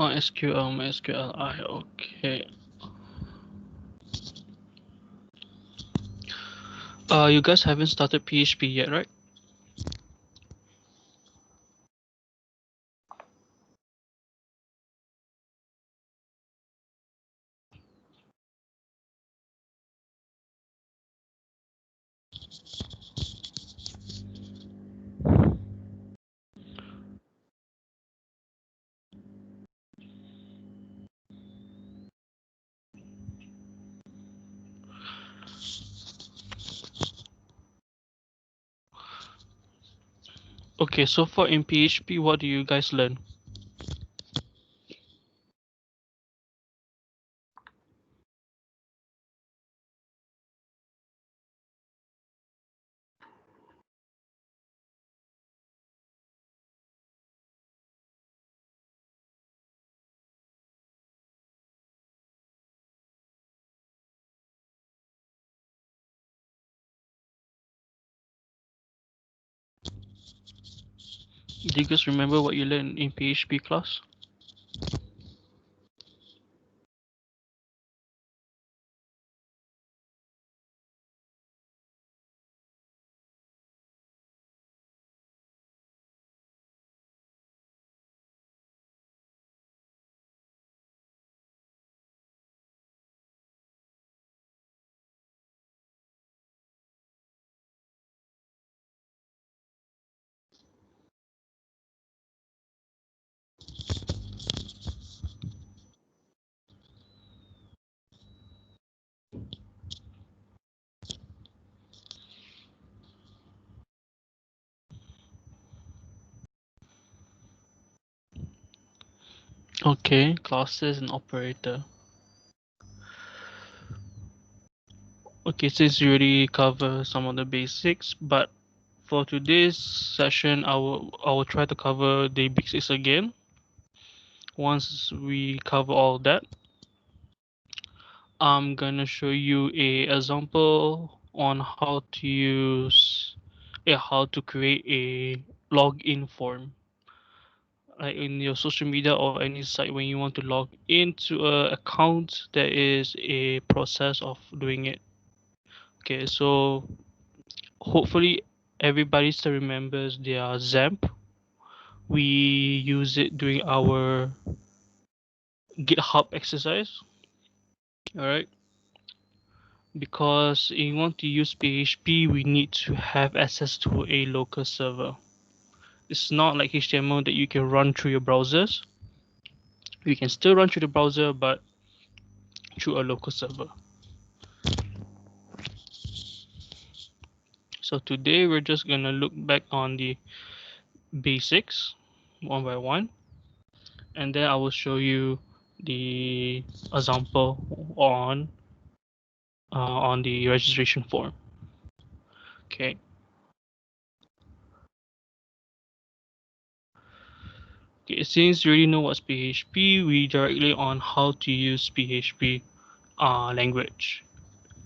Oh, SQL, MySQLi, okay. You guys haven't started PHP yet, right? Okay, so far in PHP, what do you guys learn? Do you guys remember what you learned in PHP class? Okay, classes and operator. Okay, since you already cover some of the basics, but for today's session, I will try to cover the basics again. Once we cover all that, I'm gonna show you a example on how to use, how to create a login form, like in your social media or any site when you want to log into a account. There is a process of doing it. Okay, so hopefully everybody still remembers their XAMPP. We use it during our GitHub exercise. All right, because if you want to use PHP, we need to have access to a local server. It's not like HTML that you can run through your browsers. You can still run through the browser, but through a local server. So today we're just gonna look back on the basics one by one, and then I will show you the example on the registration form. Okay. Okay, since you already know what's PHP, we directly on how to use PHP language.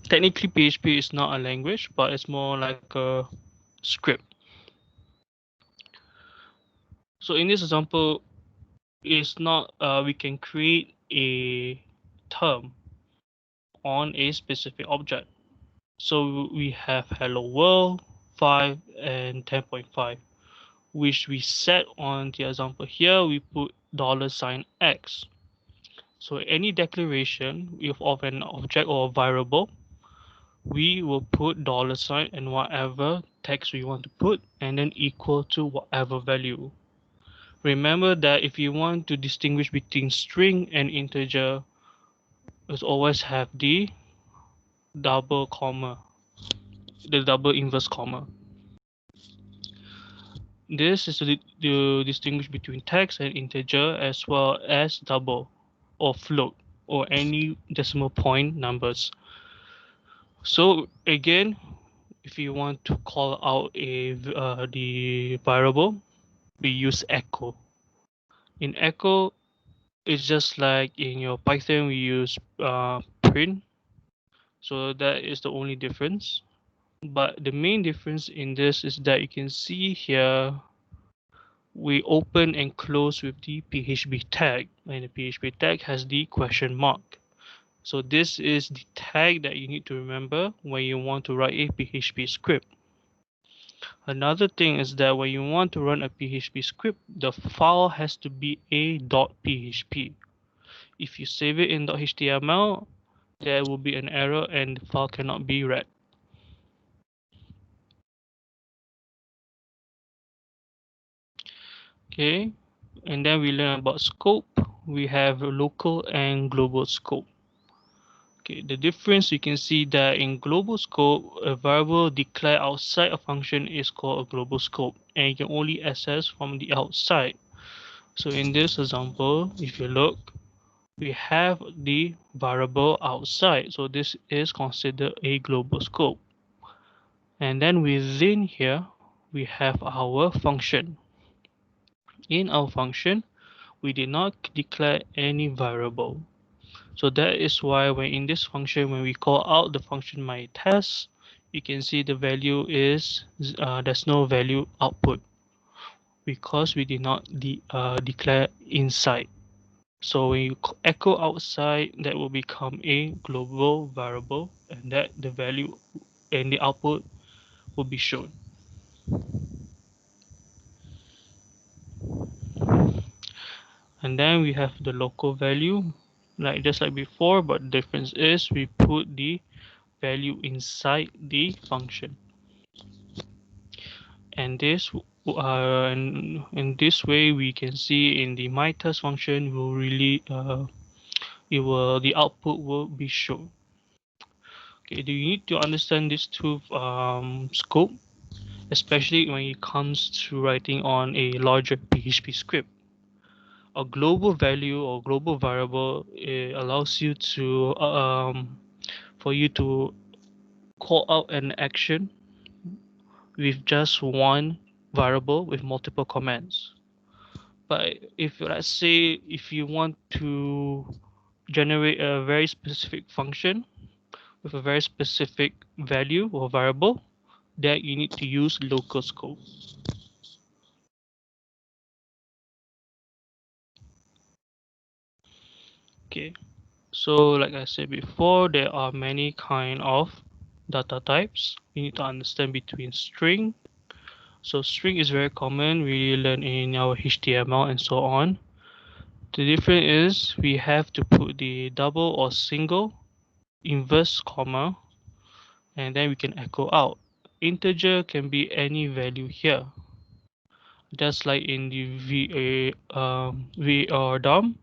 Technically, PHP is not a language, but it's more like a script. So in this example, it's not we can create a term on a specific object. So we have hello world 5 and 10.5, which we set on the example here. We put $X. So any declaration of an object or a variable, we will put $sign and whatever text we want to put, and then equal to whatever value. Remember that if you want to distinguish between string and integer, let's always have the double comma, the double inverse comma. This is to distinguish between text and integer, as well as double or float or any decimal point numbers. So again, if you want to call out the variable, we use echo. In echo, it's just like in your Python we use print. So that is the only difference. But the main difference in this is that you can see here we open and close with the PHP tag. and the PHP tag has the question mark. So this is the tag that you need to remember when you want to write a PHP script. Another thing is that when you want to run a PHP script, the file has to be a .php. If you save it in .html, there will be an error and the file cannot be read. Okay, and then we learn about scope. We have local and global scope. Okay, the difference, you can see that in global scope, a variable declared outside a function is called a global scope, and you can only access from the outside. So in this example, if you look, we have the variable outside, so this is considered a global scope. And then within here, we have our function. In our function, we did not declare any variable. So that is why when in this function, when we call out the function myTest, you can see the value is there's no value output because we did not declare inside. So when you echo outside, that will become a global variable, and that the value and the output will be shown. And then we have the local value, like just like before, but the difference is we put the value inside the function. And this in this way we can see in the myTest function will really the output will be shown. Okay, do you need to understand these two scope, especially when it comes to writing on a larger PHP script? A global value or global variable allows you to for you to call out an action with just one variable with multiple commands. But if, let's say, if you want to generate a very specific function with a very specific value or variable, then you need to use local scope. Okay, so like I said before, there are many kind of data types. You need to understand between string. So string is very common, we learn in our HTML and so on. The difference is we have to put the double or single inverse comma, and then we can echo out. Integer can be any value here, just like in the var dom,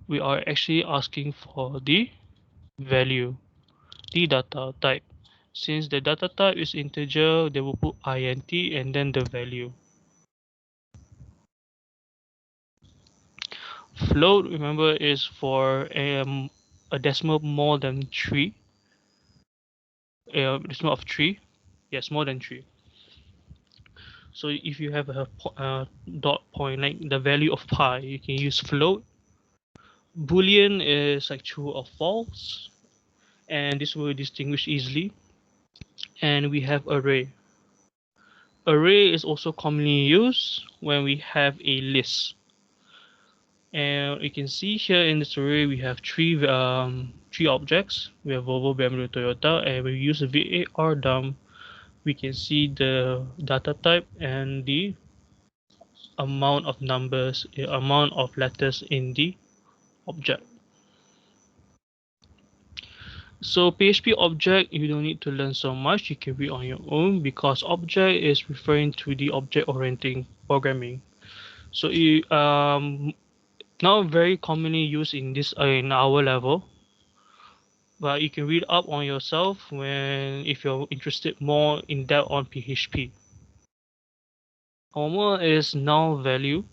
we are actually asking for the value, the data type. Since the data type is integer, they will put int and then the value. Float, remember, is for a decimal more than 3, decimal of 3, yes, more than 3. So if you have a dot point, like the value of pi, you can use float. Boolean is like true or false, and this will distinguish easily. And we have array. Array is also commonly used when we have a list. And you can see here in this array we have three objects. We have Volvo, BMW, Toyota, and we use var dom. We can see the data type and the amount of numbers, amount of letters in the object. So PHP object, you don't need to learn so much, you can read on your own, because object is referring to the object oriented programming. So you now very commonly used in this in our level, but you can read up on yourself when if you're interested more in depth on PHP. Normal is null value.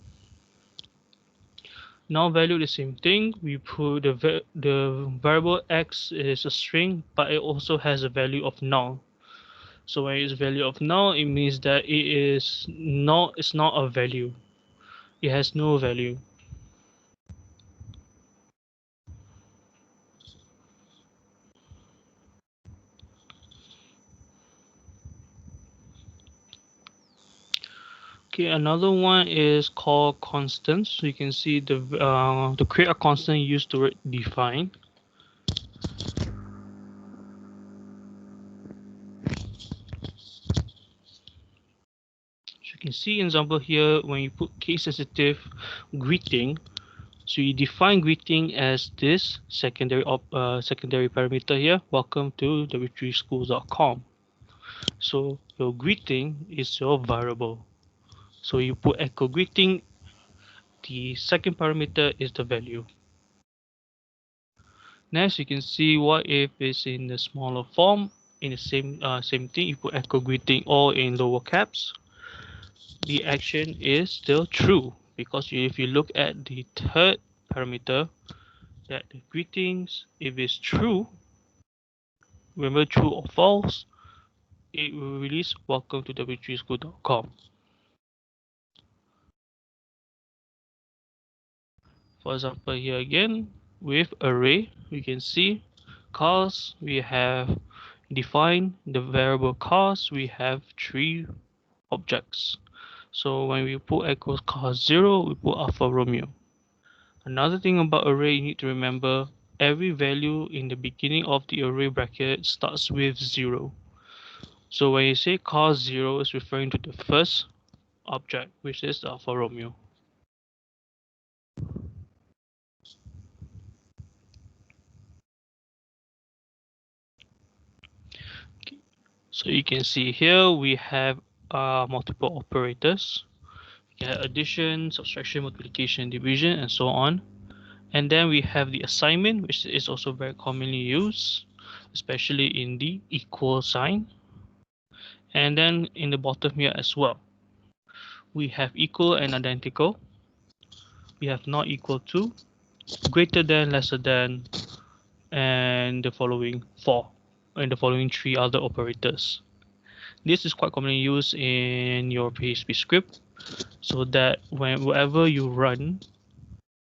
Null value the same thing. We put the variable x is a string, but it also has a value of null. So when it's value of null, it means that it's not a value. It has no value. Okay, another one is called constants. So you can see the to create a constant, use the word define. So you can see example here when you put case sensitive greeting. So you define greeting as this secondary parameter here. Welcome to w3schools.com. So your greeting is your variable. So you put echo greeting. The second parameter is the value. Next, you can see what if it's in the smaller form. In the same thing, you put echo greeting all in lower caps. The action is still true because if you look at the third parameter, that the greetings, if it's true, remember true or false, it will release welcome to w3school.com. For example, here again with array, we can see cars, we have defined the variable cars, we have 3 objects. So when we put equals cars 0, we put Alfa Romeo. Another thing about array you need to remember, every value in the beginning of the array bracket starts with 0. So when you say cars 0, is referring to the first object, which is Alfa Romeo. So you can see here we have multiple operators. We have addition, subtraction, multiplication, division, and so on. And then we have the assignment, which is also very commonly used, especially in the equal sign. And then in the bottom here as well, we have equal and identical. We have not equal to, greater than, lesser than, and the following 4, and the following 3 other operators. This is quite commonly used in your PHP script, so that whenever you run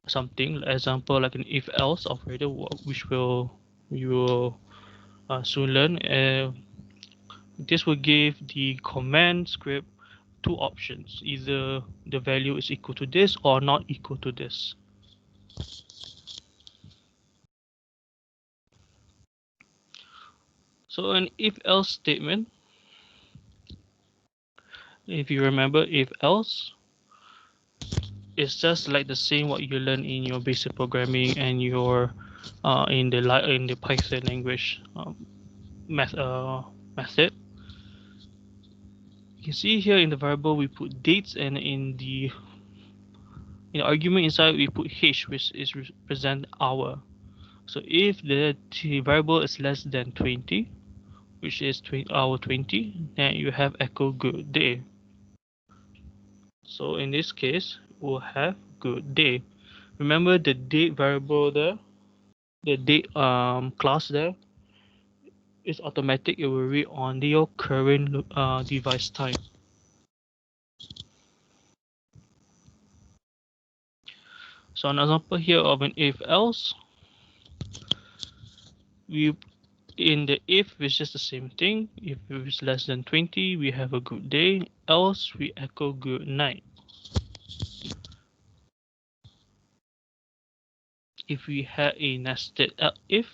something, example like an if else operator, which you will soon learn, this will give the command script 2 options: either the value is equal to this or not equal to this. So an if else statement, if you remember, if else, it's just like the same what you learn in your basic programming and your in the Python language method. You can see here in the variable we put dates, and in the argument inside we put h, which is represent hour. So if the variable is less than 20, which is hour 20, then you have echo good day. So in this case, we'll have good day. Remember the date variable there, the date class there is automatic. It will read on your current device time. So an example here of an if else, we in the if it's just the same thing. If it's less than 20, we have a good day, else we echo good night. If we have a nested if,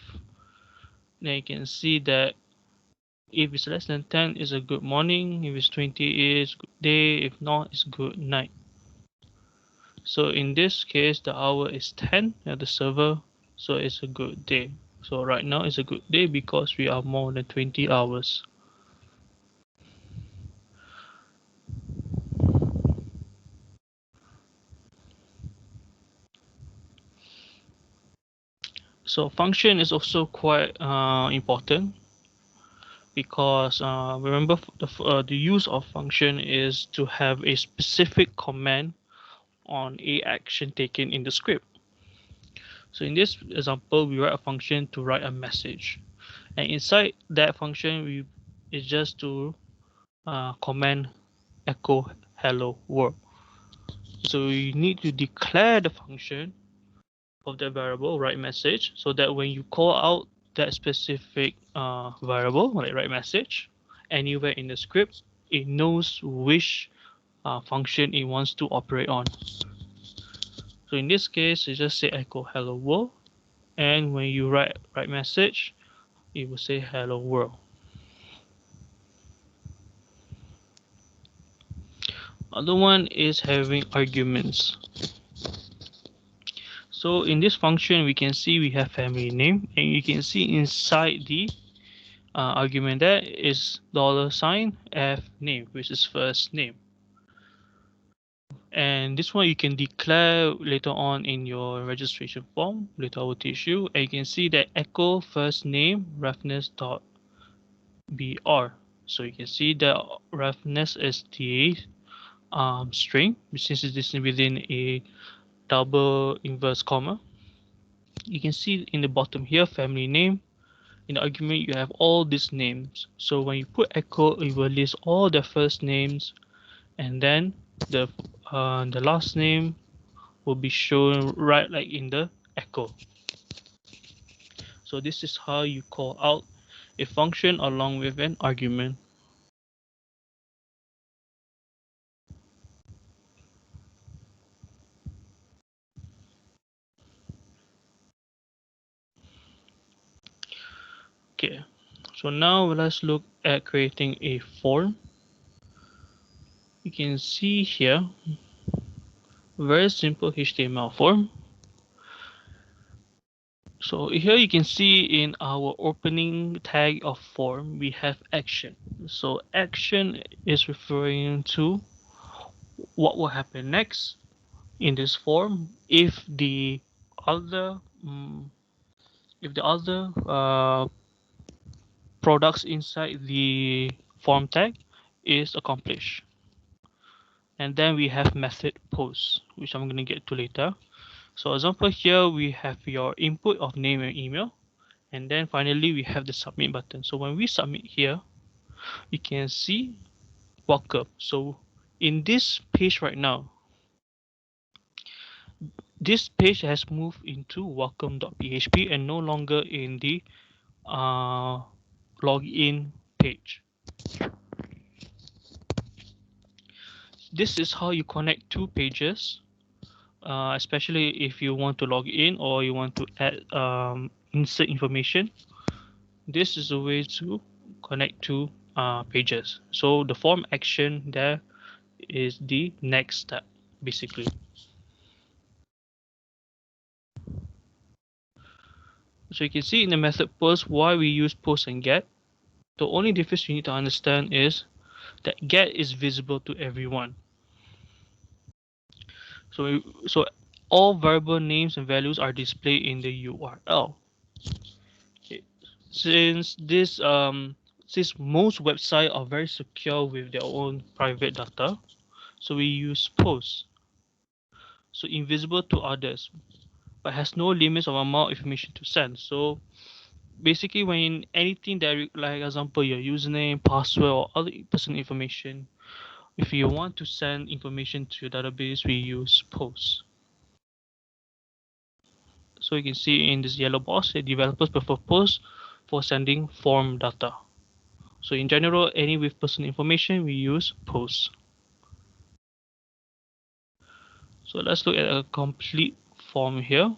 then you can see that if it's less than 10 is a good morning, if it's 20 is good day, if not it's good night. So in this case the hour is 10 at the server, so it's a good day. So right now it's a good day because we are more than 20 hours. So function is also quite important, because remember the use of function is to have a specific command on a action taken in the script. So in this example, we write a function to write a message, and inside that function is just to command echo hello world. So you need to declare the function of that variable write message, so that when you call out that specific variable like write message anywhere in the script, it knows which function it wants to operate on. So in this case, you just say echo hello world, and when you write message, it will say hello world. Other one is having arguments. So in this function, we can see we have family name, and you can see inside the argument there is $f name, which is first name. And this one you can declare later on in your registration form. Later I will teach you, and you can see that echo first name reference dot br. So you can see the reference is the string, since it is within a double inverse comma. You can see in the bottom here family name. In the argument you have all these names, so when you put echo it will list all the first names, and then the last name will be shown right like in the echo. So this is how you call out a function along with an argument. Okay, so now let's look at creating a form. You can see here very simple HTML form. So here you can see in our opening tag of form we have action. So action is referring to what will happen next in this form if the other products inside the form tag is accomplished. And then we have method post, which I'm going to get to later. So example here we have your input of name and email, and then finally we have the submit button. So when we submit here, you can see welcome. So in this page right now, this page has moved into welcome.php and no longer in the login page. This is how you connect two pages, especially if you want to log in or you want to add insert information. This is a way to connect two pages. So the form action there is the next step basically. So you can see in the method post why we use post and get. The only difference you need to understand is that get is visible to everyone. So all variable names and values are displayed in the URL. Okay. Since most websites are very secure with their own private data, so we use post. So invisible to others, but has no limits of amount of information to send. So basically when anything that like example your username, password or other personal information, if you want to send information to your database, we use post. So you can see in this yellow box, the developers prefer post for sending form data. So in general, any with personal information, we use post. So let's look at a complete form here.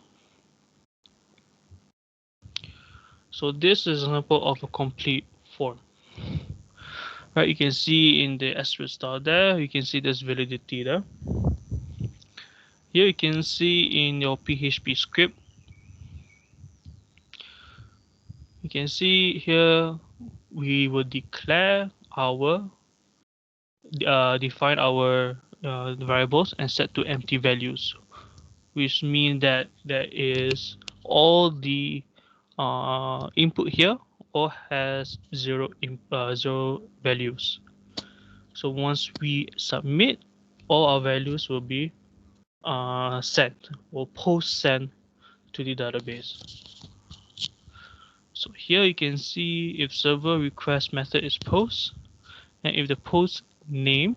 So this is an example of a complete form. Right, you can see in the asterisk star there, you can see there's validity there. Here you can see in your PHP script, you can see here we will declare our define our variables and set to empty values, which means that there is all the input here or has zero values. So once we submit, all our values will be sent or post sent to the database. So here you can see if server request method is post, and if the post name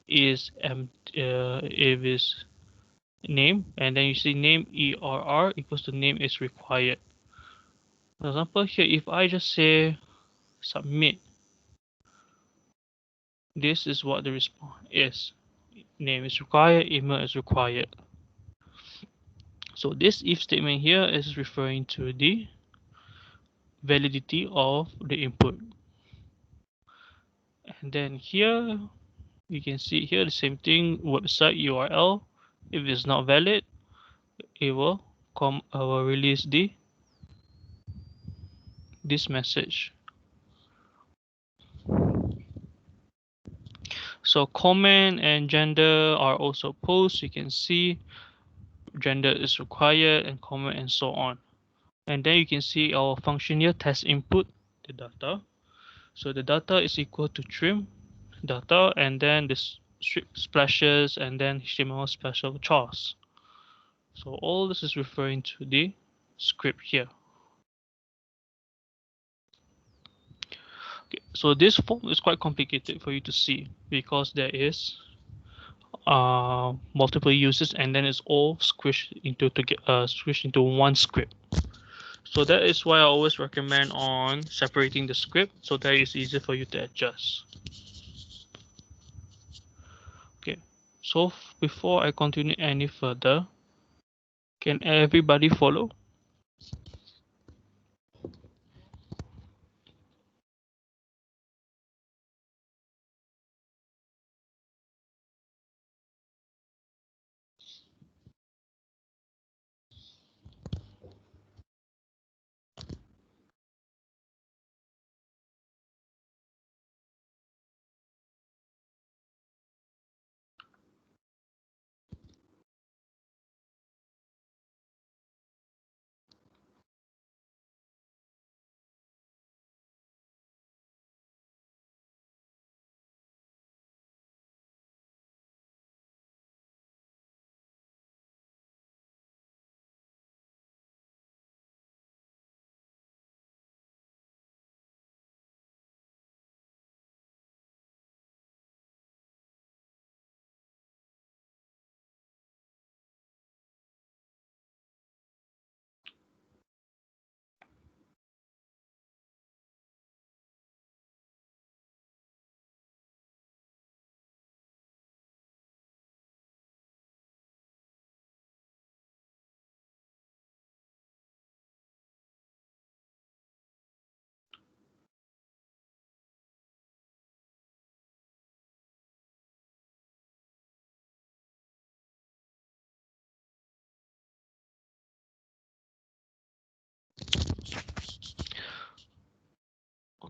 is if is name, and then you see name ERR equals to name is required. For example here, if I just say submit, this is what the response is. name is required, email is required. So this if statement here is referring to the validity of the input. And then here you can see here the same thing, website URL. If it's not valid, it will release this message. So comment and gender are also posts. You can see gender is required and comment and so on. And then you can see our function here, test input, the data. So the data is equal to trim data and then this splashes and then HTML special chars. So all this is referring to the script here. Okay, so this form is quite complicated for you to see because there is multiple uses and then it's all squished into one script. So that is why I always recommend on separating the script so that it's easier for you to adjust. Okay, so before I continue any further, can everybody follow?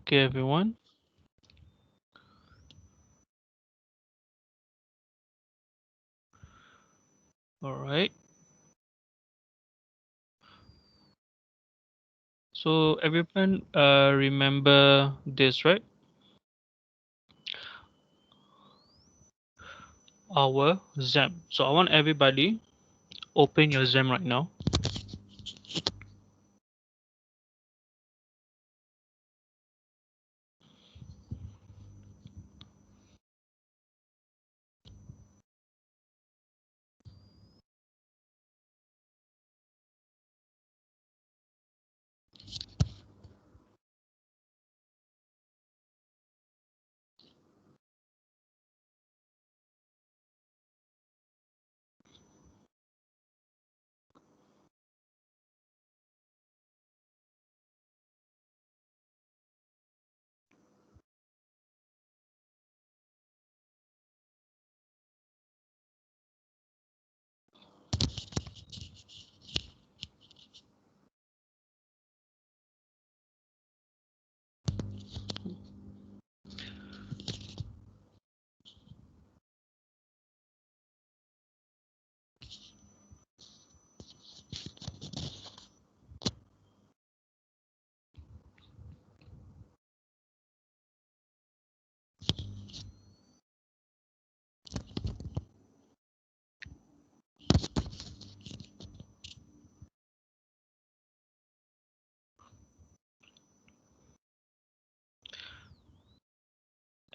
Okay, everyone. All right. So everyone remember this, right? Our XAMPP. So I want everybody open your XAMPP right now.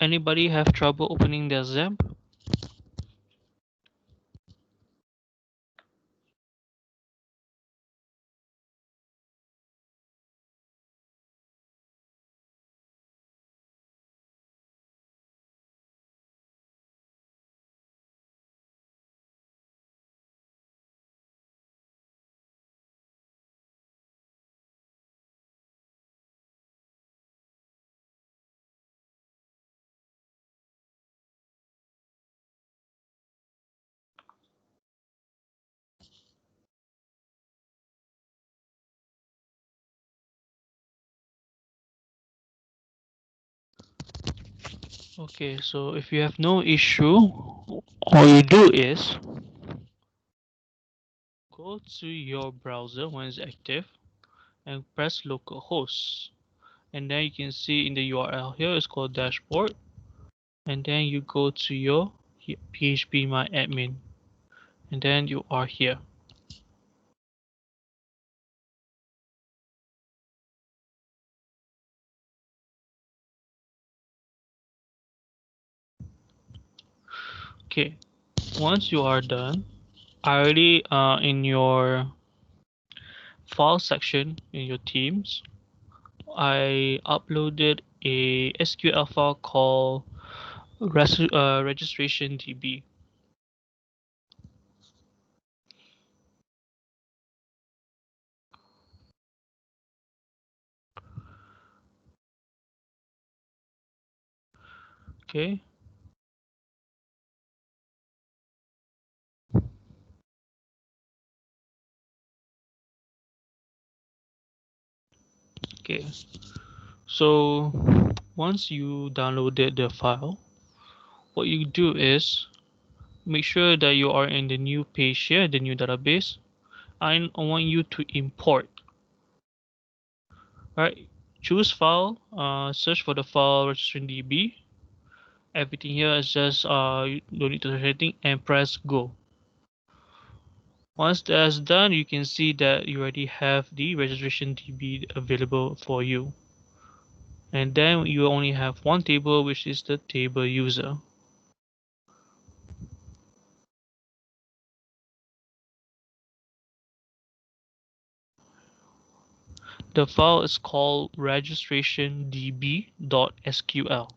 Anybody have trouble opening their XAMPP? Okay, so if you have no issue, all you do is go to your browser when it's active and press localhost. And then you can see in the URL here it's called dashboard. And then you go to your phpMyAdmin. And then you are here. Okay, once you are done, I already in your file section in your Teams, I uploaded a SQL file called registration DB. Okay. Okay. So once you downloaded the file, what you do is make sure that you are in the new page here, the new database. I want you to import. Right. Choose file. Search for the file registration DB. Everything here is just you don't need to search anything and press go. Once that's done, you can see that you already have the registration DB available for you. And then you only have one table, which is the table user. The file is called registration.db.sql.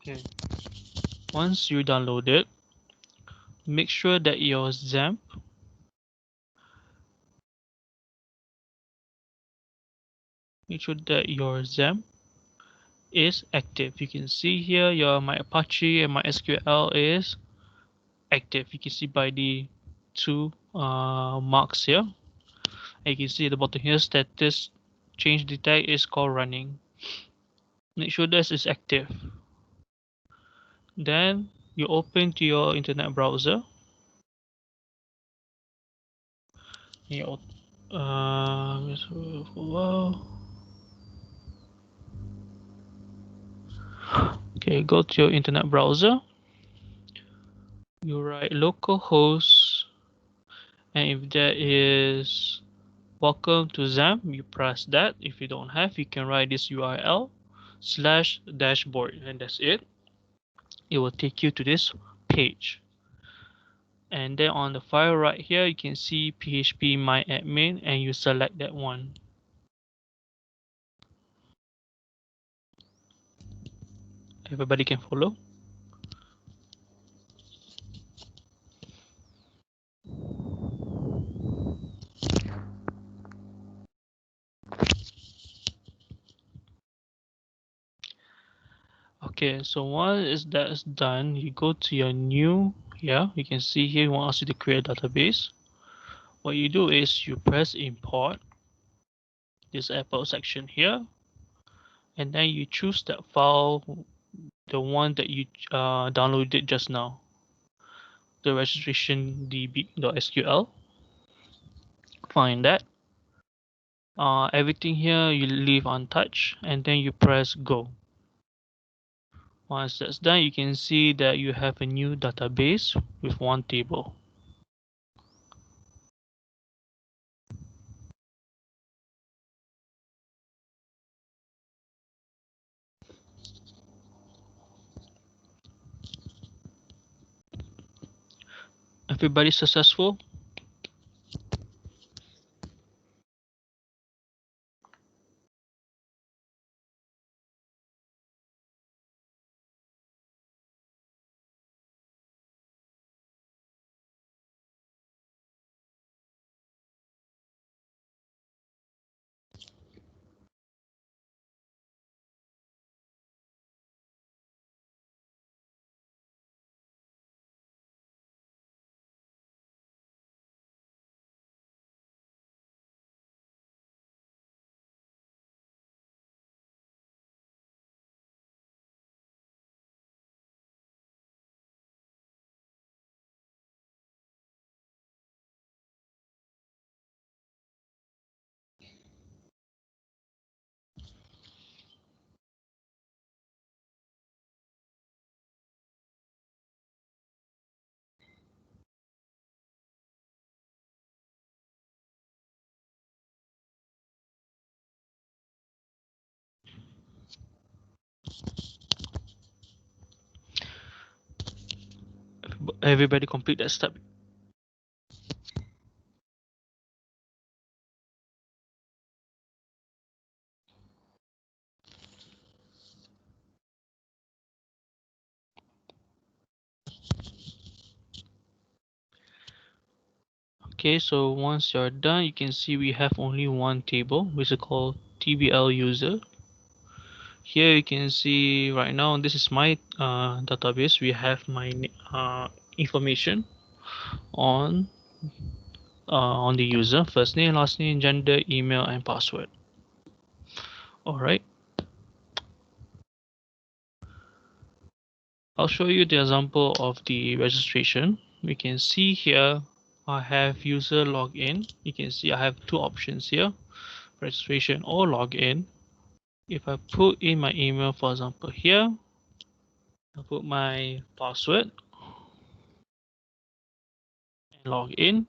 Okay. Once you download it, make sure that your XAMPP is active. You can see here your my Apache and my SQL is active. You can see by the two marks here. And you can see at the bottom here status change detect is called running. Make sure this is active. Then you open to your internet browser. You, okay, go to your internet browser. You write localhost, and if there is welcome to XAMPP, you press that. If you don't have, you can write this URL /dashboard, and that's it. It will take you to this page. And then on the file right here, you can see phpMyAdmin, and you select that one. Everybody can follow. Okay, so once that's done, you go to your new, yeah, you can see here you want us to create a database. What you do is you press import this Apple section here, and then you choose that file, the one that you downloaded just now, the registration db.sql. Find that. Everything here you leave untouched, and then you press go. Once that's done, you can see that you have a new database with one table. Everybody successful? Everybody complete that step. Okay, so once you're done, you can see we have only one table, which is called TBL user. Here you can see right now, this is my database. We have my information on the user: first name, last name, gender, email, and password. All right. I'll show you the example of the registration. We can see here I have user login. You can see I have two options here: registration or login. If I put in my email, for example, here, I'll put my password and log in.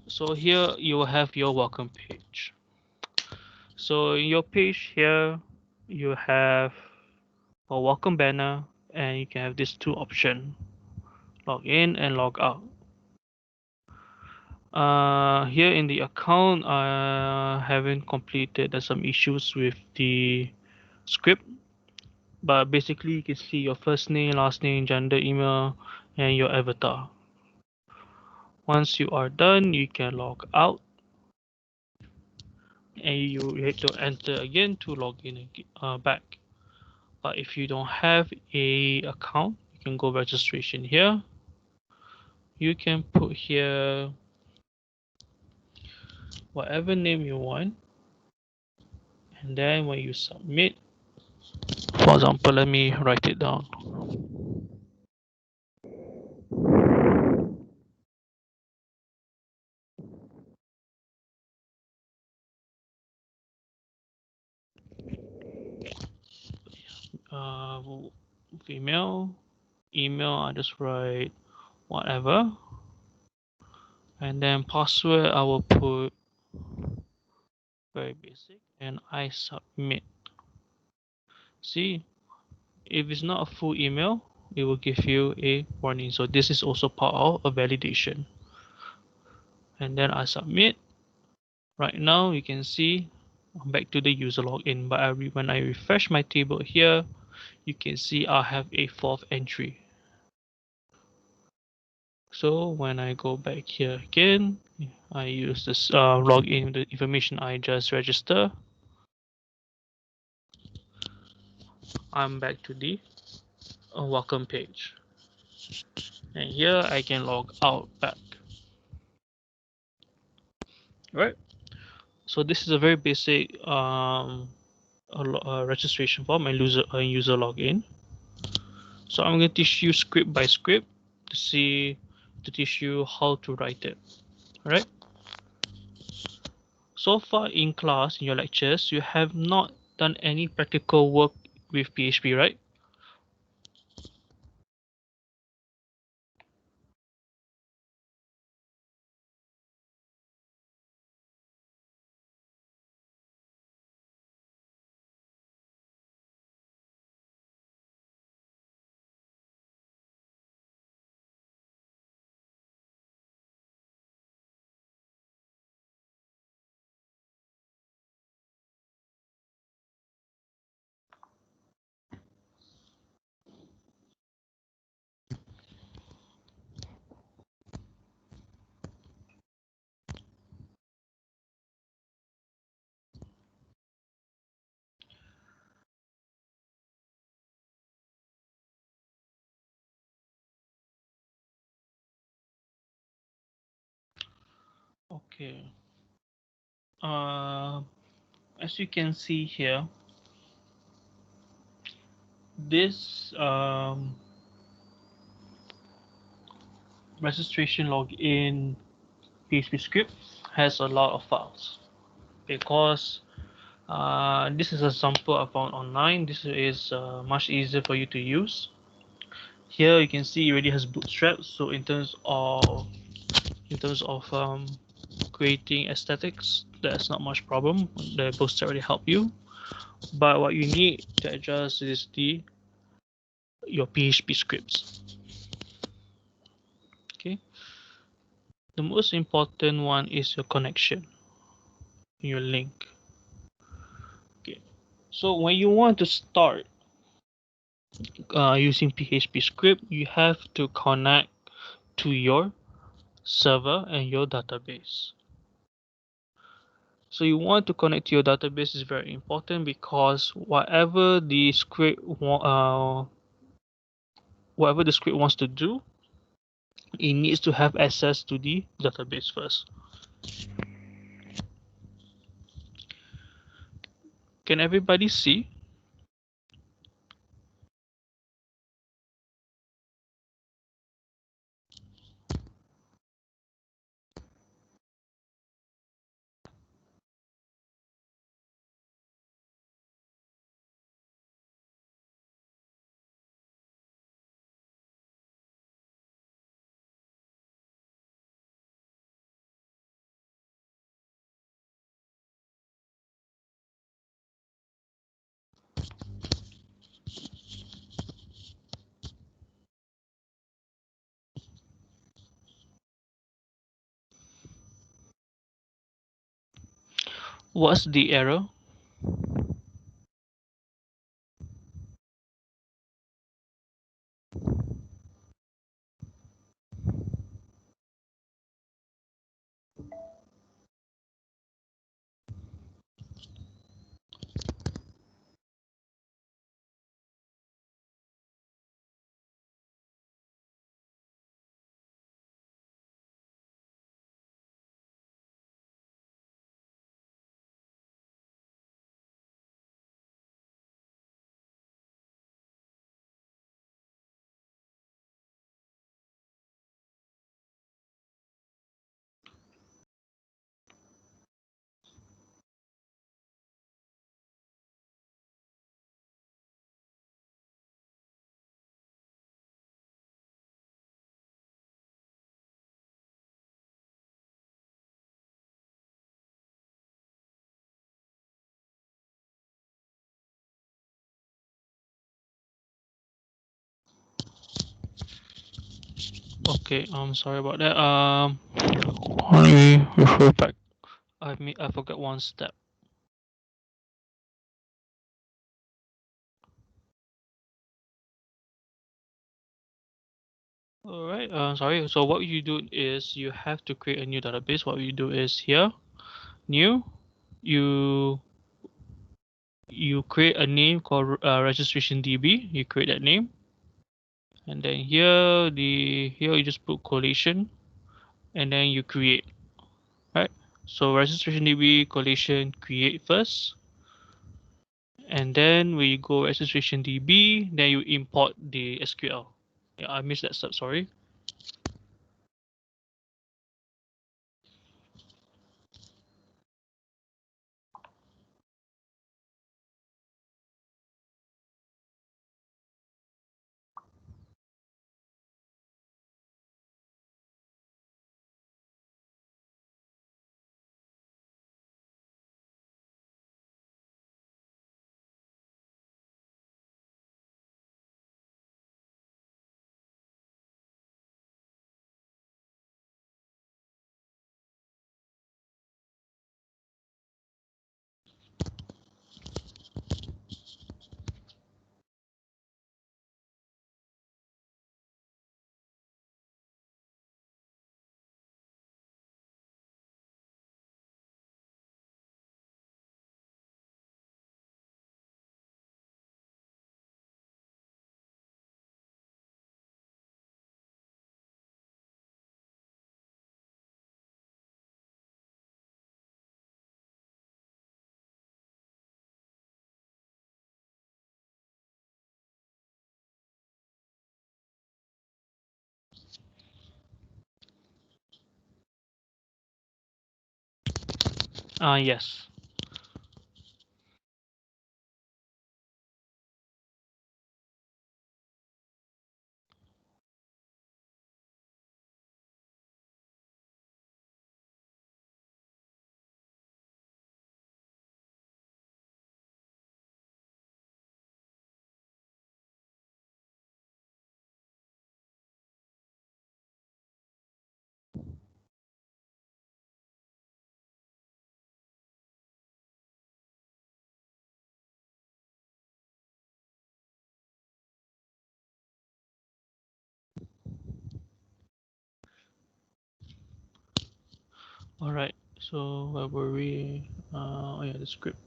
So here you will have your welcome page. So in your page here, you have a welcome banner, and you can have these two options: log in and log out. Here in the account, I haven't completed. There's some issues with the script, but basically you can see your first name, last name, gender, email, and your avatar. Once you are done, you can log out, and you have to enter again to log in back. But if you don't have a account, you can go registration here. You can put here whatever name you want, and then when you submit, for example, let me write it down. uh, female, email, I just write whatever, and then password I will put very basic, and I submit. See, if it's not a full email, it will give you a warning. So this is also part of a validation. And then I submit. Right now you can see I'm back to the user login, but when I refresh my table here, you can see I have a fourth entry. So when I go back here again, I use this login, the information I just register. I'm back to the welcome page, and here I can log out back. Right. So this is a very basic registration form and user login. So I'm going to teach you script by script to teach you how to write it. All right. So far in class, in your lectures, you have not done any practical work with PHP, right? Okay. As you can see here, this registration login PHP script has a lot of files because this is a sample I found online. This is much easier for you to use. Here you can see it already has Bootstrap, so in terms of creating aesthetics, there's not much problem. The Bootstrap already help you. But what you need to adjust is your PHP scripts. Okay, the most important one is your connection, your link. Okay, so when you want to start using PHP script, you have to connect to your server and your database. So you want to connect to your database is very important because whatever the script wants to do, it needs to have access to the database first. Can everybody see? What's the error? Okay, I'm sorry about that. Let me refer back. I forgot one step. All right. Sorry. So what you do is you have to create a new database. What you do is here, new, you you create a name called registration DB. You create that name, and then here you just put collation, and then you create. Right. So registration DB collation create first, and then when you go registration DB, then you import the SQL. Yeah, I missed that step. Sorry. Yes. All right. So where were we? Oh yeah, the script.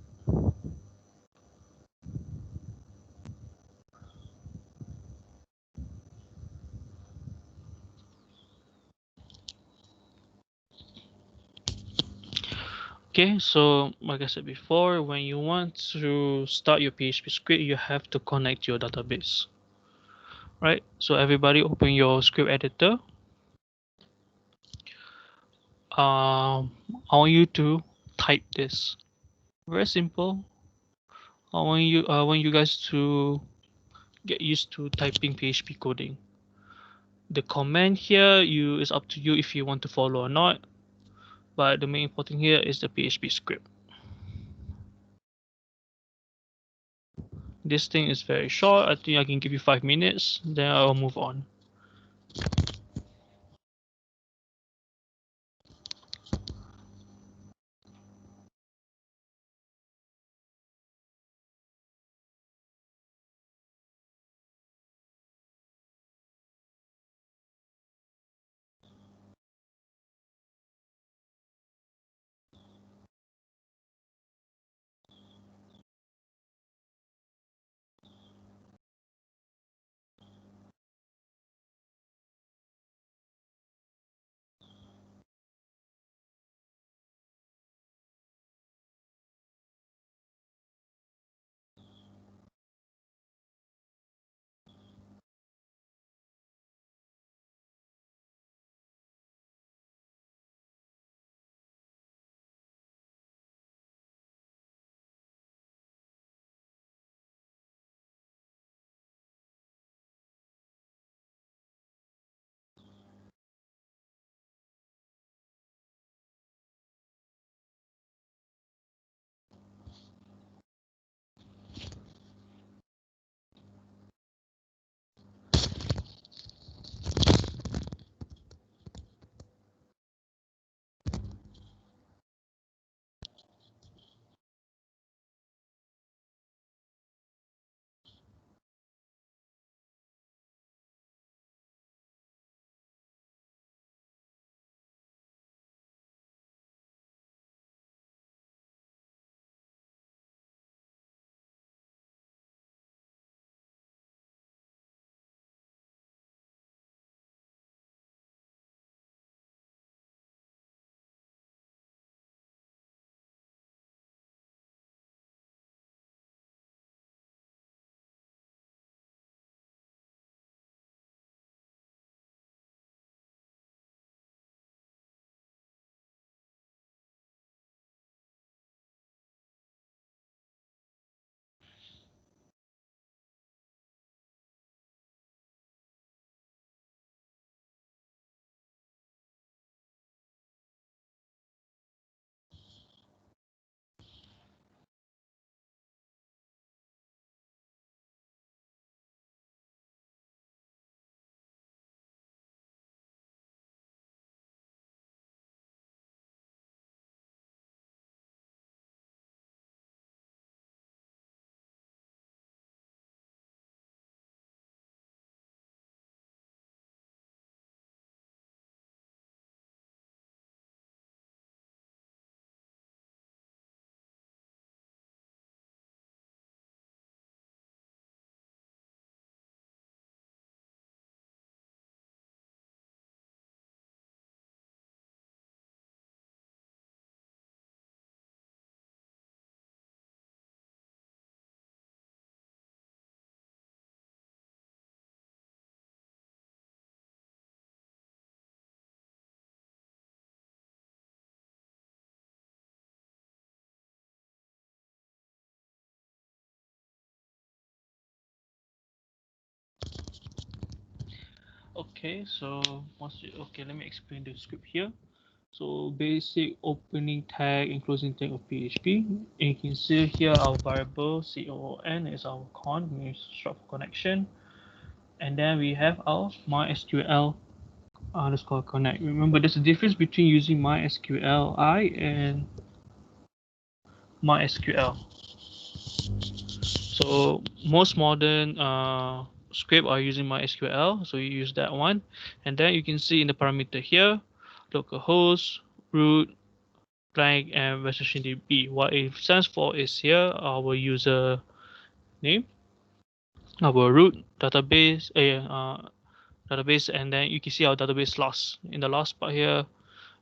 Okay, so like I said before, when you want to start your PHP script, you have to connect your database, right? So everybody open your script editor. I want you to type this. Very simple. I want you guys to get used to typing PHP coding. The command here is up to you if you want to follow or not, but the main important here is the PHP script. This thing is very short. I think I can give you 5 minutes, then I'll move on. Okay, so let me explain the script here. So basic opening tag and closing tag of PHP. And you can see here our variable COON is our con, means short for connection. And then we have our MySQL underscore connect. Remember, there's a difference between using MySQLi and MySQL. So most modern script are using MySQL, so you use that one. And then you can see in the parameter here, localhost, root, blank, and version DB. What it stands for is here our user name, our root database, and then you can see our database loss. In the last part here,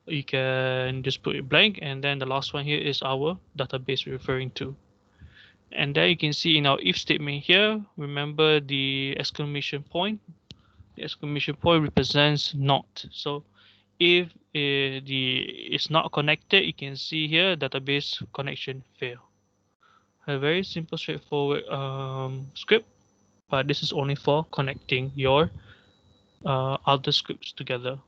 you can just put it blank, and then the last one here is our database referring to. And then you can see in our if statement here, remember the exclamation point. The exclamation point represents not. So if it's not connected, you can see here database connection fail. A very simple, straightforward script, but this is only for connecting your other scripts together.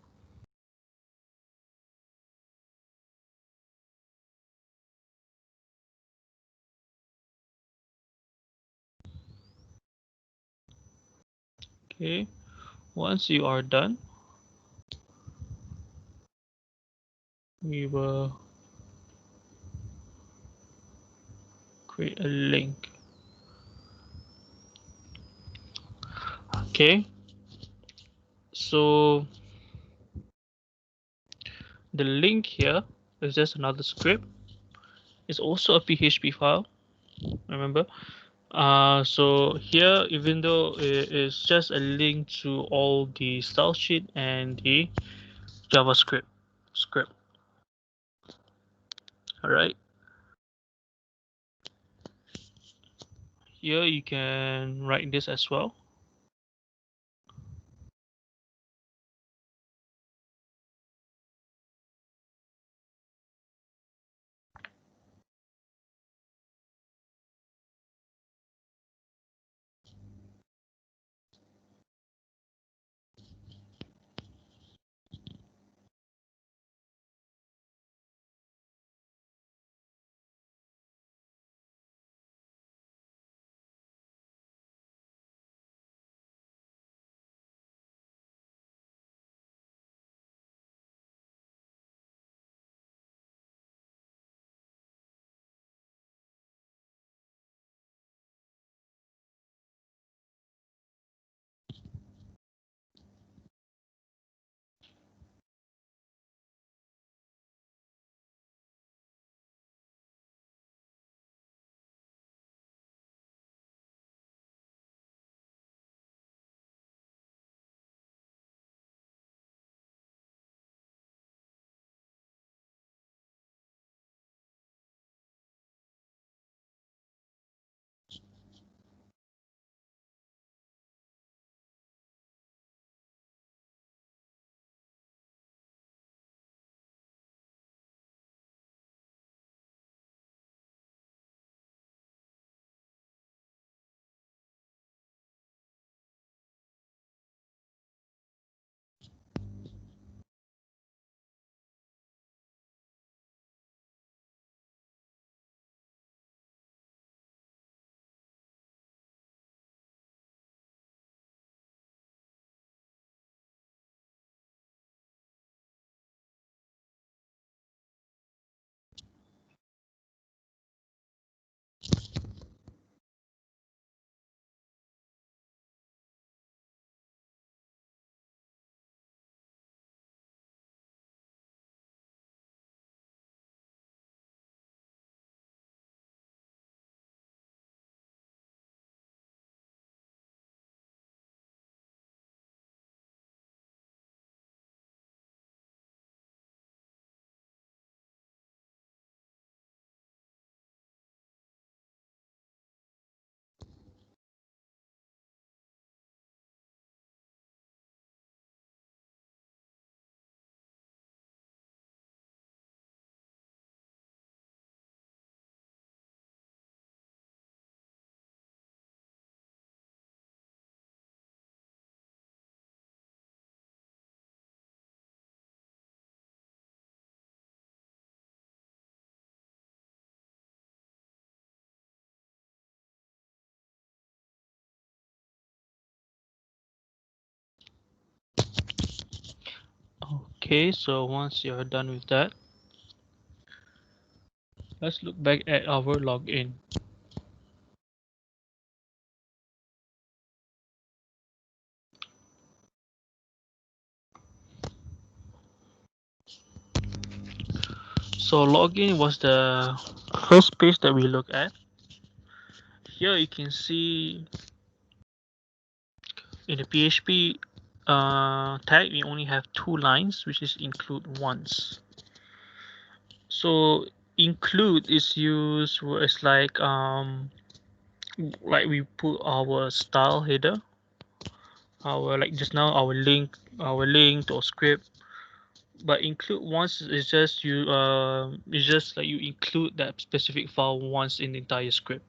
Okay, once you are done, we will create a link. Okay, so the link here is just another script. It's also a PHP file, remember. So here, even though it is just a link to all the style sheet and the JavaScript script. All right. Here you can write this as well. Okay, so once you're done with that, let's look back at our login. So login was the first page that we look at. Here you can see in the PHP tag, we only have two lines, which is include once. So include is used where it's like we put our style header, our like just now our link to a script. But include once is just it's just like you include that specific file once in the entire script.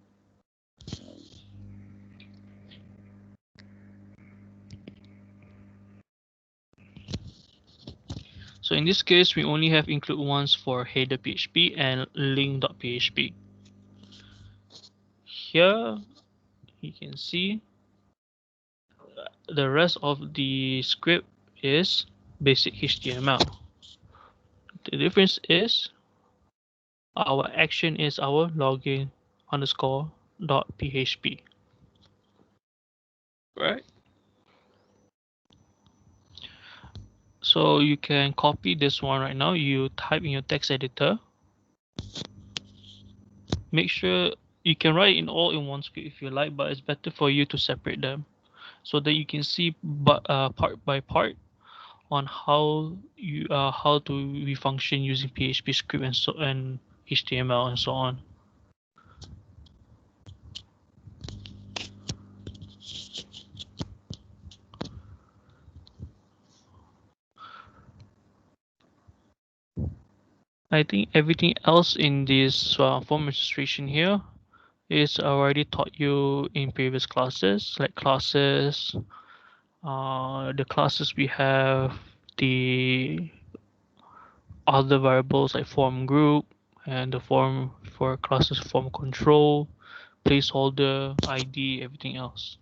So in this case, we only have include once for header PHP and link.php. Here you can see the rest of the script is basic HTML. The difference is our action is our login underscore dot php. Right? So you can copy this one right now. You type in your text editor. Make sure you can write in all in one script if you like, but it's better for you to separate them so that you can see part by part on how to we function using PHP script and HTML and so on. I think everything else in this form registration here is already taught you in previous classes, like classes, the classes we have, the other variables like form group, and the form for classes form control, placeholder, ID, everything else.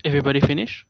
Everybody finish?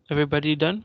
Everybody done?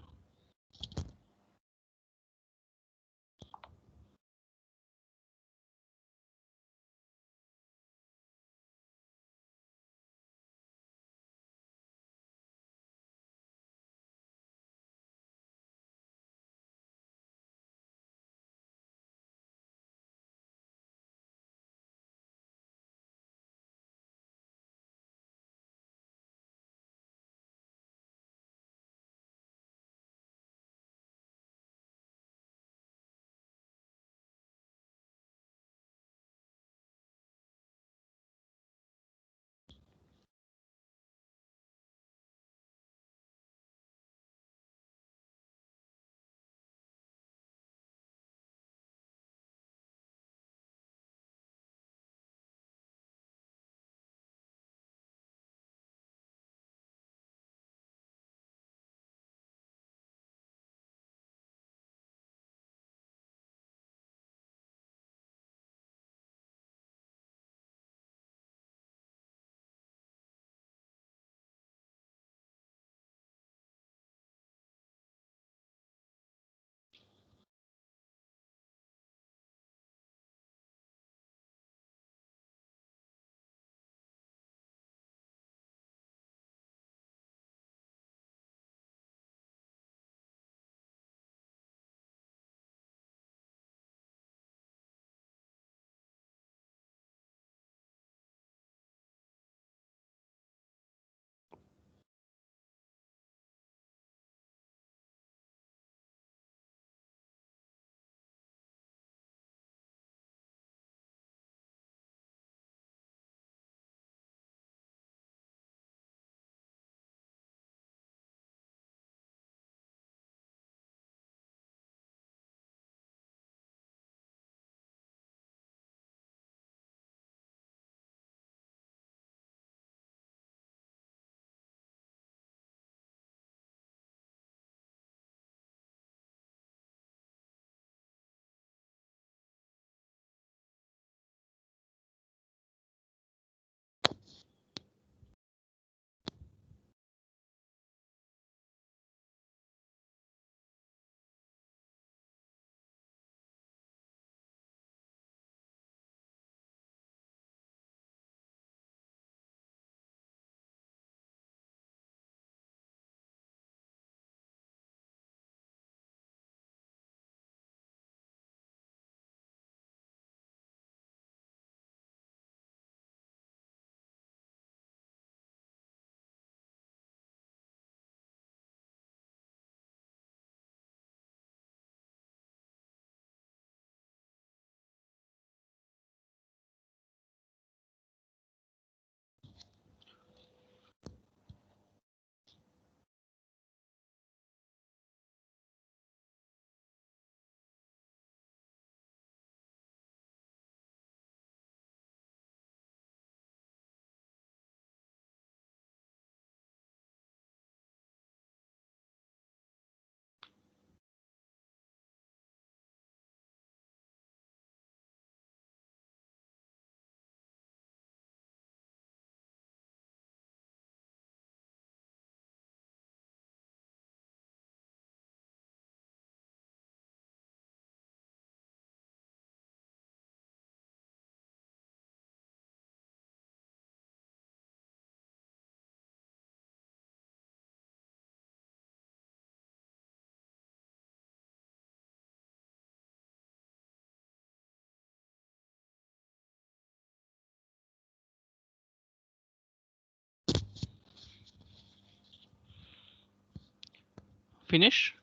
Finish?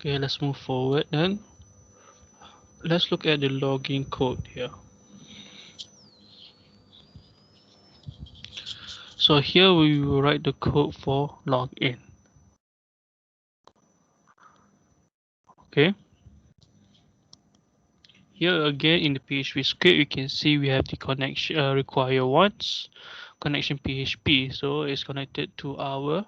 Okay, let's move forward then. Let's look at the login code here. So here we will write the code for login. Okay. Here again in the PHP script, you can see we have the connection require once connection PHP. So it's connected to our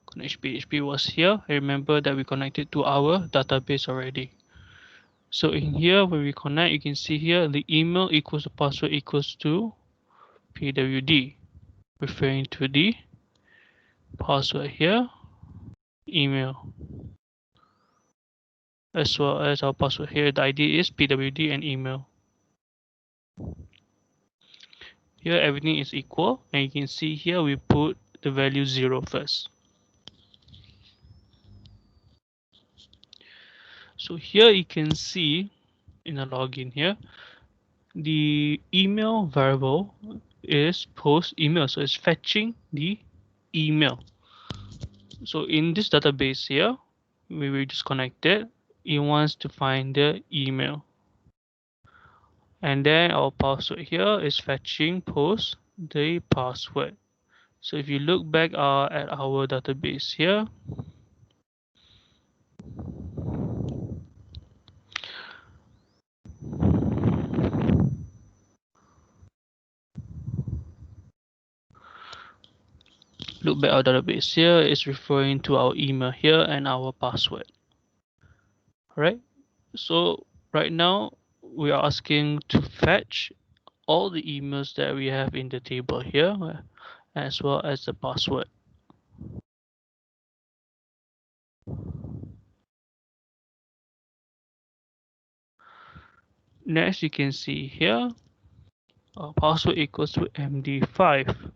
connection PHP was here. Remember that we connected to our database already. So in here, when we connect, you can see here the email equals to password equals to pwd, referring to the password here, email, as well as our password here. The ID is pwd and email. Here everything is equal, and you can see here we put the value 0 first. So here you can see in a login here, the email variable is post email, so it's fetching the email. So in this database here, we will just connect it. It wants to find the email, and then our password here is fetching post the password. So if you look back at our database here, look back our database here is referring to our email here and our password. Right? So right now we are asking to fetch all the emails that we have in the table here, as well as the password. Next, you can see here our password equals to MD5.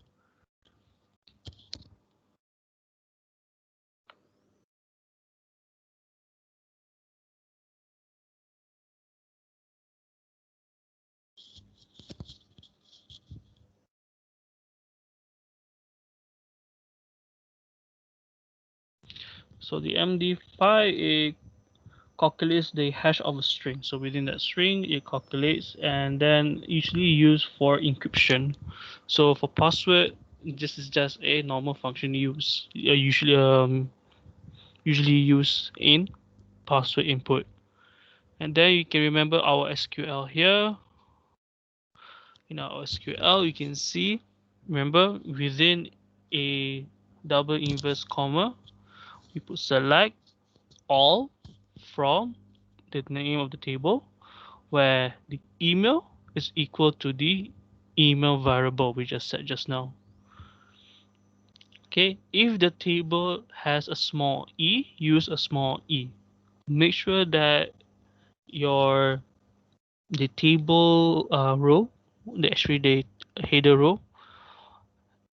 So the MD5 it calculates the hash of a string. So within that string, it calculates and then usually used for encryption. So for password, this is just a normal function usually used in password input. And then you can remember our SQL here. In our SQL, you can see, remember within a double inverse comma, we put select all from the name of the table, where the email is equal to the email variable we just set just now. Okay, if the table has a small e, use a small e. Make sure that your the table row, the header row,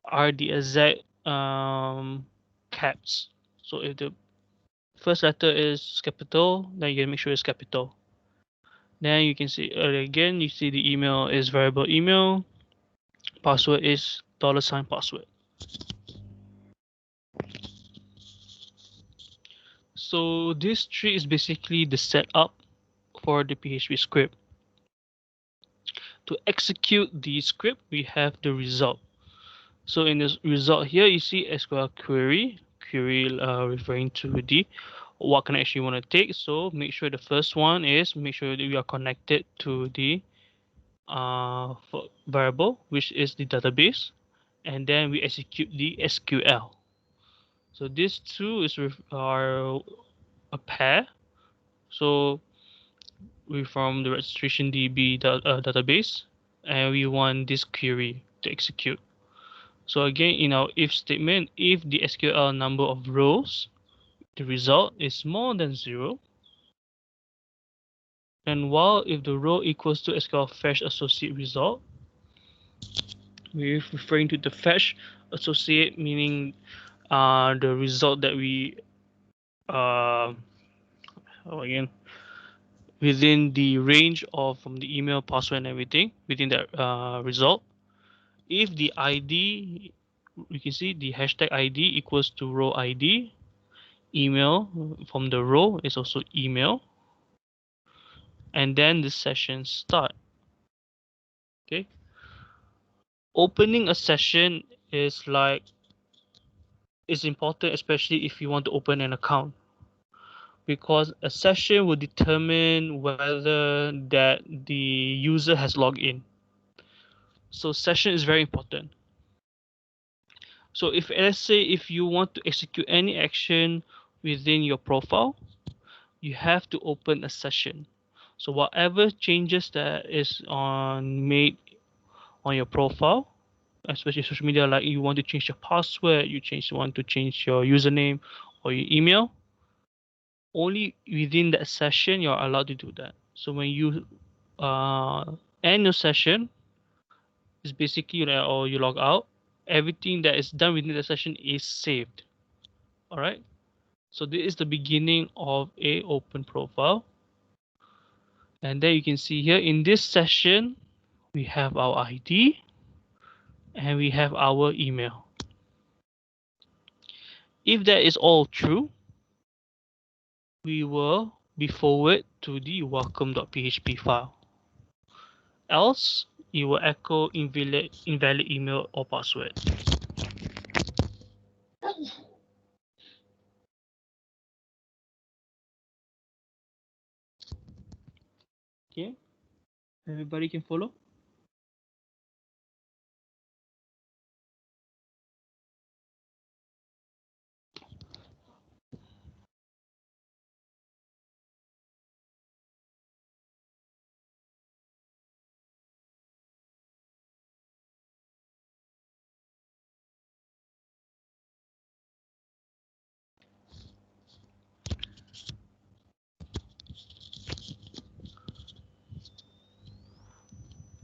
are the exact caps. So if the first letter is capital, then you can make sure it's capital. Then you can see again, you see the email is variable email, password is $password. So this tree is basically the setup for the PHP script. To execute the script, we have the result. So in this result here, you see SQL query referring to the what connection you want to take. So make sure the first one is make sure that you are connected to the variable, which is the database, and then we execute the SQL. So these two are a pair. So we from the registration DB database, and we want this query to execute. So again, in our if statement, if the SQL number of rows, the result is more than 0, and while if the row equals to SQL fetch associate result, we're referring to the fetch associate, meaning the result that we again within the range of from the email, password, and everything within that result. If the ID, you can see the hashtag ID equals to row ID, email from the row is also email, and then the session start. Okay, opening a session is important, especially if you want to open an account, because a session will determine whether that the user has logged in. So session is very important. So if, let's say, if you want to execute any action within your profile, you have to open a session. So whatever changes that is made on your profile, especially social media, like you want to change your password, want to change your username or your email, only within that session you're allowed to do that. So when you end your session, is basically or you log out, everything that is done within the session is saved. All right. So this is the beginning of a open profile. And then you can see here in this session, we have our ID and we have our email. If that is all true, we will be forward to the welcome.php file. Else, it will echo invalid email or password. Okay, everybody can follow.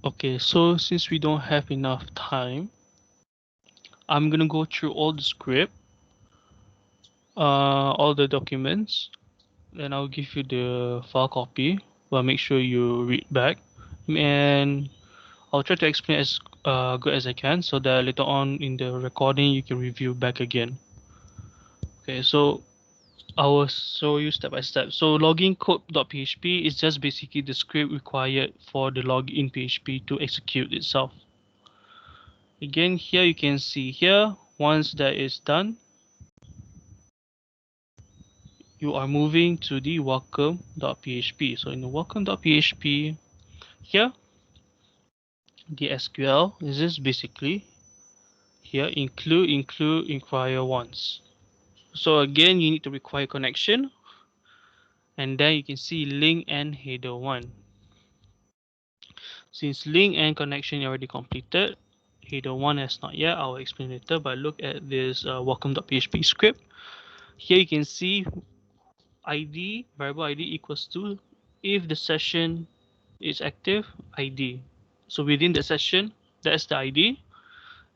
Okay, so since we don't have enough time, I'm gonna go through all the script, all the documents, then I'll give you the file copy. But make sure you read back, and I'll try to explain as good as I can, so that later on in the recording you can review back again. Okay, so I will show you step by step. So login code.php is just basically the script required for the login PHP to execute itself. Again, here you can see here, once that is done, you are moving to the welcome.php. So in the welcome.php, here, the SQL is just basically here include inquire once. So again, you need to require connection, and then you can see link and header one. Since link and connection already completed, header one has not yet. I'll explain later. But look at this welcome.php script. Here you can see ID, variable ID equals to, if the session is active, ID. So within the session, that's the ID.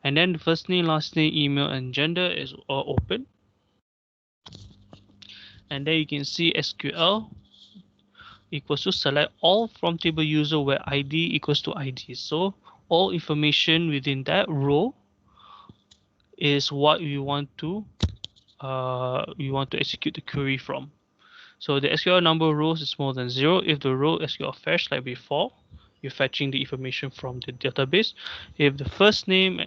And then the first name, last name, email, and gender is all open. And then you can see SQL equals to select all from table user where ID equals to ID. So all information within that row is what we want to execute the query from. So the SQL number of rows is more than 0. If the row SQL fetch like before, you're fetching the information from the database. If the first name,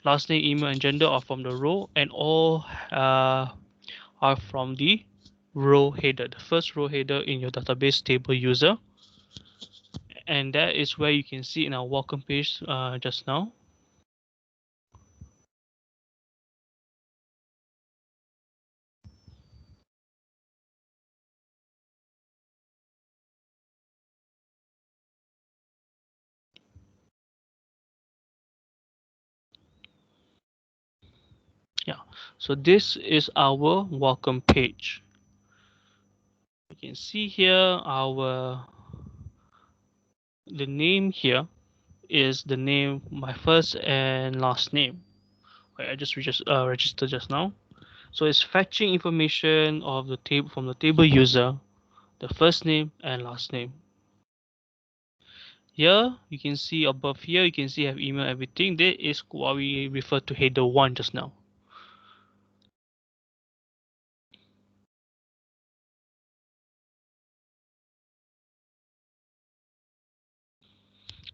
last name, email, and gender are from the row, and all are from the row header, the first row header in your database table user. And that is where you can see in our welcome page just now. Yeah, so this is our welcome page. You can see here the name here is the name, my first and last name. I just registered just now. So it's fetching information of the table from the table user, the first name and last name. Here you can see above here, you can see I have email, everything. That is what we refer to header one just now.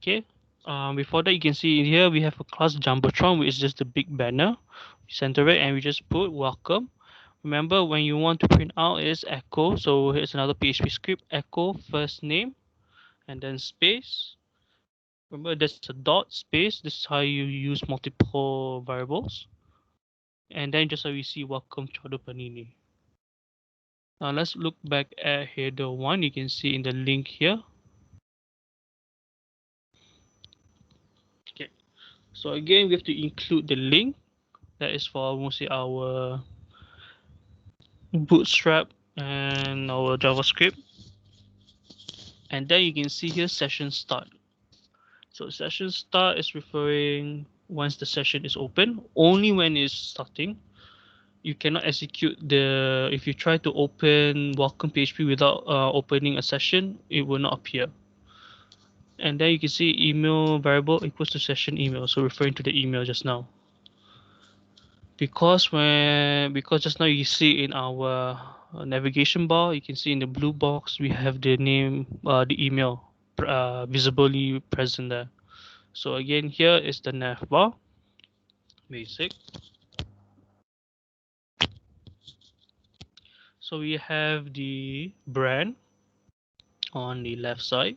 Okay. Before that, you can see in here we have a class Jumbotron, which is just the big banner. We center it and we just put welcome. Remember, when you want to print out is echo. So here's another PHP script: echo first name and then space. Remember, there's a dot space. This is how you use multiple variables. And then just so we see welcome Chado Panini. Now let's look back at header 1. You can see in the link here. Okay. So again, we have to include the link. That is for mostly our Bootstrap and our JavaScript. And then you can see here session start. So session start is referring once the session is open, only when it's starting. You cannot execute the, if you try to open welcome PHP without opening a session, it will not appear. And then you can see email variable equals to session email, so referring to the email just now. Because just now you see in our navigation bar, you can see in the blue box we have the name, the email visibly present there. So again, here is the nav bar, basic. So we have the brand on the left side,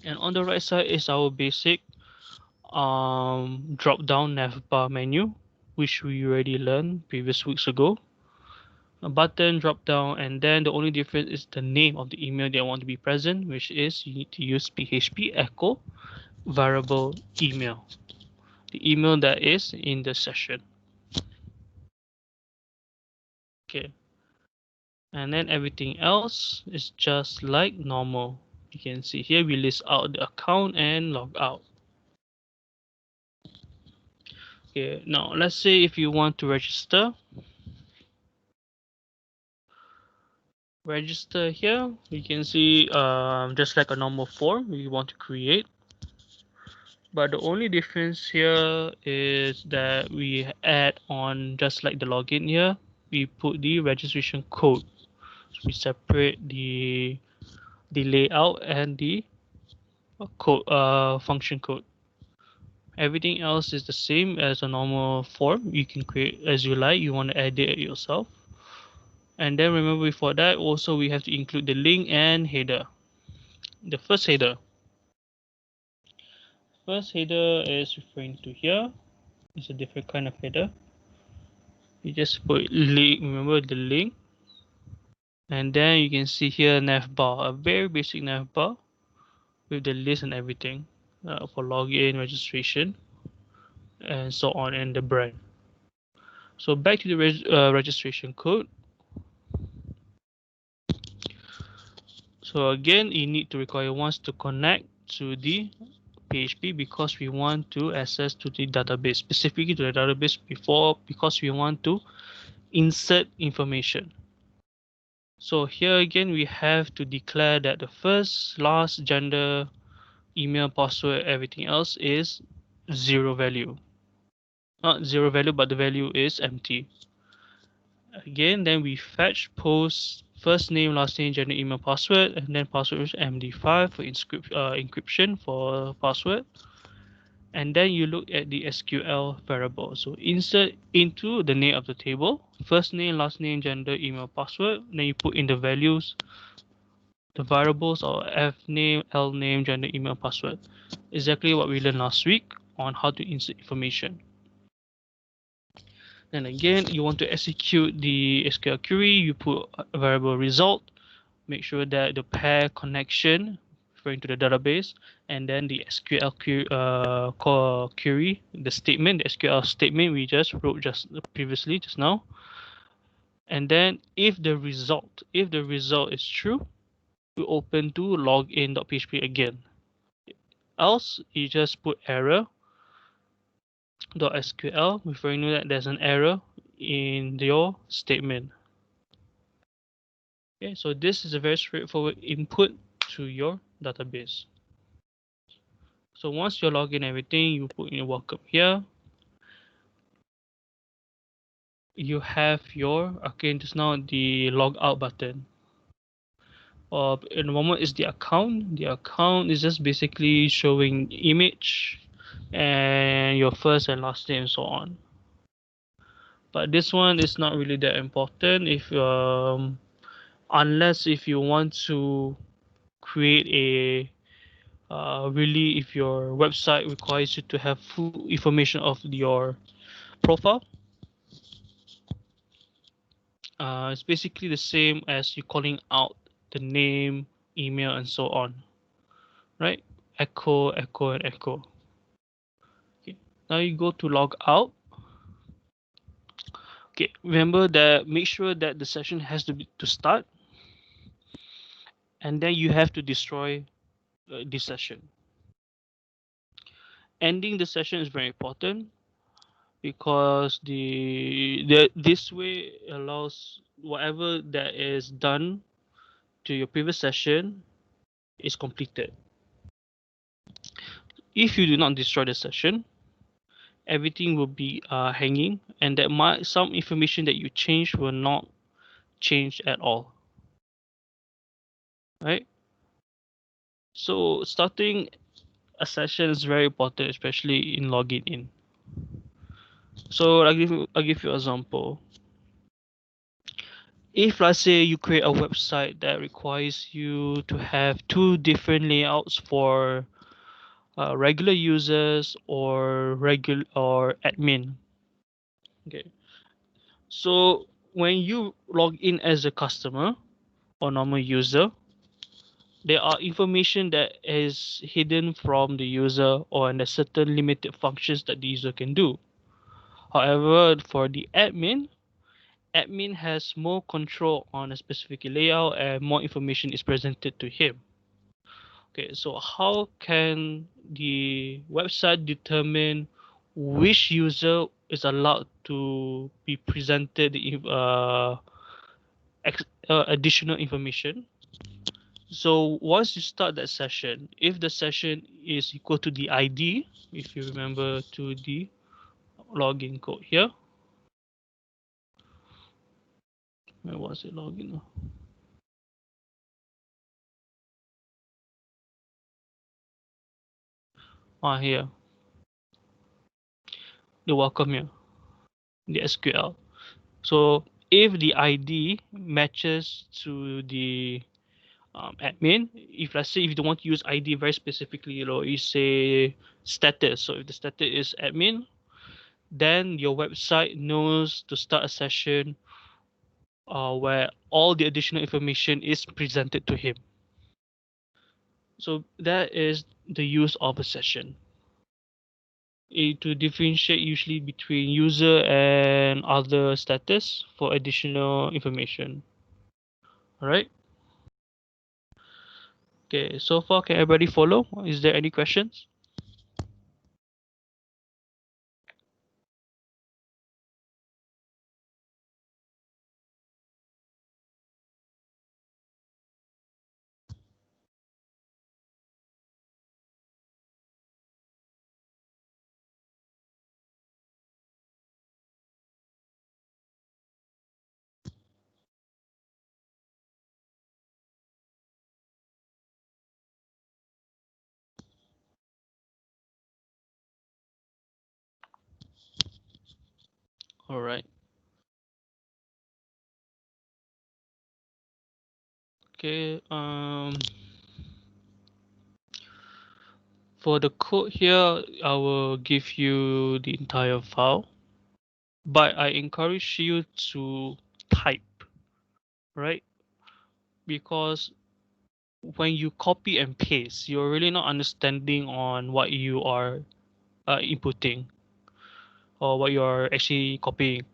and on the right side is our basic drop down navbar menu, which we already learned previous weeks ago. A button drop down, and then the only difference is the name of the email they want to be present, which is you need to use PHP echo variable email, the email that is in the session. Okay, and then everything else is just like normal. You can see here we list out the account and log out. Okay, now let's say if you want to register here, you can see just like a normal form we want to create, but the only difference here is that we add on, just like the login here, we put the registration code. So we separate the layout and the code function code. Everything else is the same as a normal form. You can create as you like. You want to edit it yourself. And then remember, before that also we have to include the link and header. The first header is referring to here. It's a different kind of header. You just put link, remember the link, and then you can see here navbar, a very basic navbar with the list and everything for login, registration, and so on, and the brand. So back to the registration code. So again, you need to require once to connect to the PHP because we want to access to the database, specifically to the database because we want to insert information. So here again, we have to declare that the first, last, gender, email, password, everything else is zero value. Not zero value, but the value is empty. Again, then we fetch post first name, last name, gender, email, password, and then password is MD5 for encryption for password. And then you look at the SQL variable. So insert into the name of the table, first name, last name, gender, email, password. Then you put in the values, the variables, or F name, L name, gender, email, password. Exactly what we learned last week on how to insert information. Then again, you want to execute the SQL query, you put a variable result, make sure that the pair connection referring to the database, and then the SQL query, the statement, the SQL statement we just wrote previously just now. And then if the result is true, we open to login.php again. Else you just put error.sql referring to that there's an error in your statement. Okay, so this is a very straightforward input to your database. So once you log in everything, you put in welcome here. You have your, okay, just now the log out button. In the moment is the account. The account is just basically showing image and your first and last name and so on. But this one is not really that important if unless if you want to create a really if your website requires you to have full information of your profile. It's basically the same as you calling out the name, email, and so on, right? Echo, echo, and echo. Okay. Now you go to log out. Okay, remember that make sure that the session has to start, and then you have to destroy this session. Ending the session is very important because the this way allows whatever that is done to your previous session is completed. If you do not destroy the session, everything will be hanging, and that might some information that you change will not change at all, right? So starting a session is very important, especially in logging in. So I'll give you an example. If let's say you create a website that requires you to have two different layouts for regular users or regular or admin. Okay, so when you log in as a customer or normal user, there are information that is hidden from the user or in a certain limited functions that the user can do. However, for the admin has more control on a specific layout and more information is presented to him. Okay, so how can the website determine which user is allowed to be presented additional information? So once you start that session, if the session is equal to the ID, if you remember to the login code here, where was it login? Here, the welcome here, the SQL. So if the ID matches to the admin, if let's say if you don't want to use ID very specifically, you say status. So if the status is admin, then your website knows to start a session where all the additional information is presented to him. So that is the use of a session. To differentiate usually between user and other status for additional information. All right. Okay. So far, can everybody follow? Is there any questions? All right. Okay. For the code here, I will give you the entire file, but I encourage you to type, right? Because when you copy and paste, you're really not understanding on what you are inputting or what you're actually copying.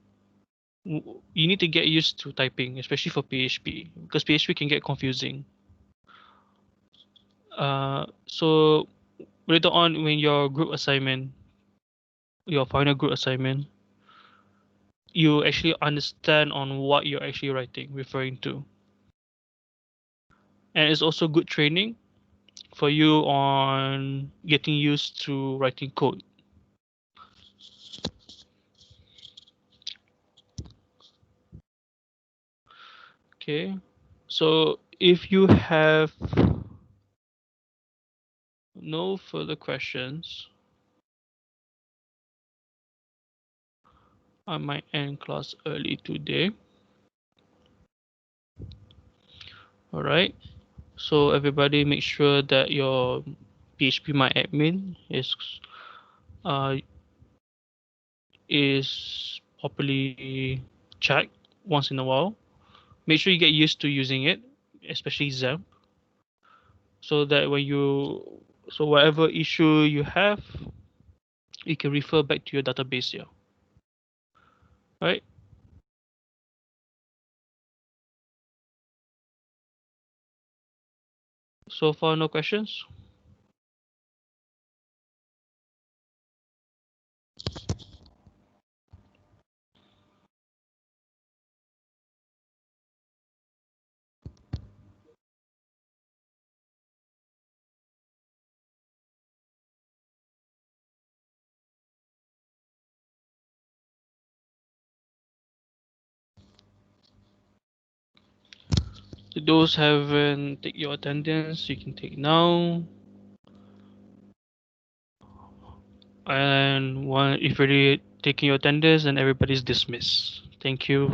You need to get used to typing, especially for PHP, because PHP can get confusing. So later on, when your group assignment, your final group assignment, you actually understand on what you're actually writing, referring to. And it's also good training for you on getting used to writing code. Okay, so if you have no further questions, I might end class early today. All right. So everybody, make sure that your PHP uh, is properly checked once in a while. Make sure you get used to using it, especially XAMPP, so that whatever issue you have, you can refer back to your database here. Right? So far, no questions. Those haven't take your attendance, you can take now. And one, if you're taking your attendance, and everybody's dismissed. Thank you.